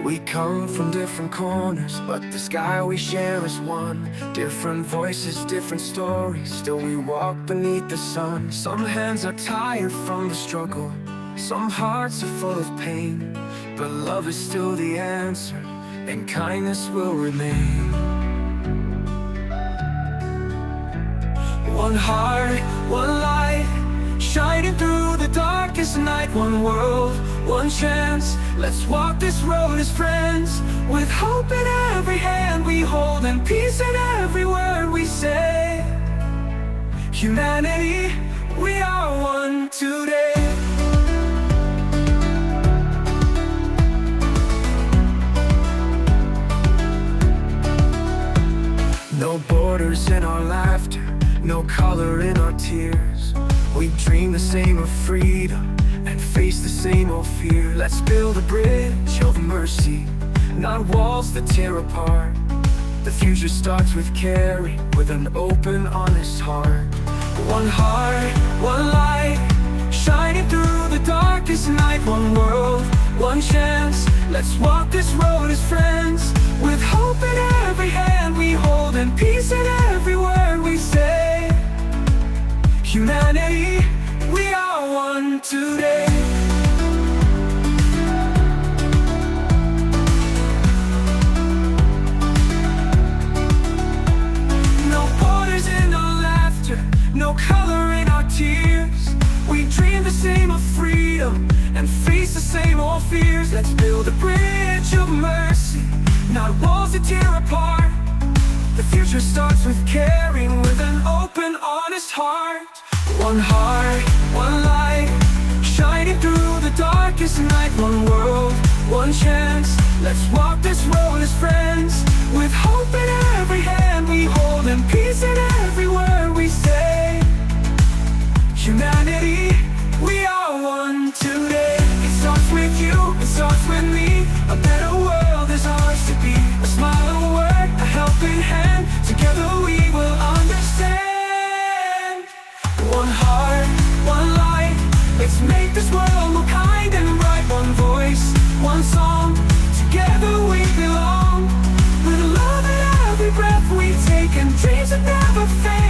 We come from different corners, but the sky we share is one. Different voices, different stories, still we walk beneath the sun. Some hands are tired from the struggle, some hearts are full of pain, but love is still the answer, and kindness will remain. One heart, one light, shining through the darkest night. One world, one chance, let's walk this road as friends. With hope in every hand we hold, and peace in every word we say. Humanity, we are one today. No borders in our laughter, no color in our tears. We dream the same of freedom and face the same old fear. Let's build a bridge of mercy, not walls that tear apart. The future starts with caring, with an open, honest heart. One heart, one light, shining through the darkest night. One world, one chance, let's walk this road as friends. With hope in every hand we hold, and peace in every word we say. Humanity, we are one today. No borders in our laughter, no color in our tears. We dream the same of freedom and face the same old fears. Let's build a bridge of mercy, not walls that tear apart. The future starts with caring, with an open, honest heart. One heart, one light, shining through the darkest night. One world, one chance, let's walk this road as friends. With hope in every hand we hold, and peace in every word we say. Humanity, we are one today. It starts with you, it starts with me. A better world is ours to be. A smile, a word, a helping hand, together we will understand. One heart, one light, let's make this world more kind and bright. One voice, one song, together we belong. With love in every breath we take, and dreams that never fade.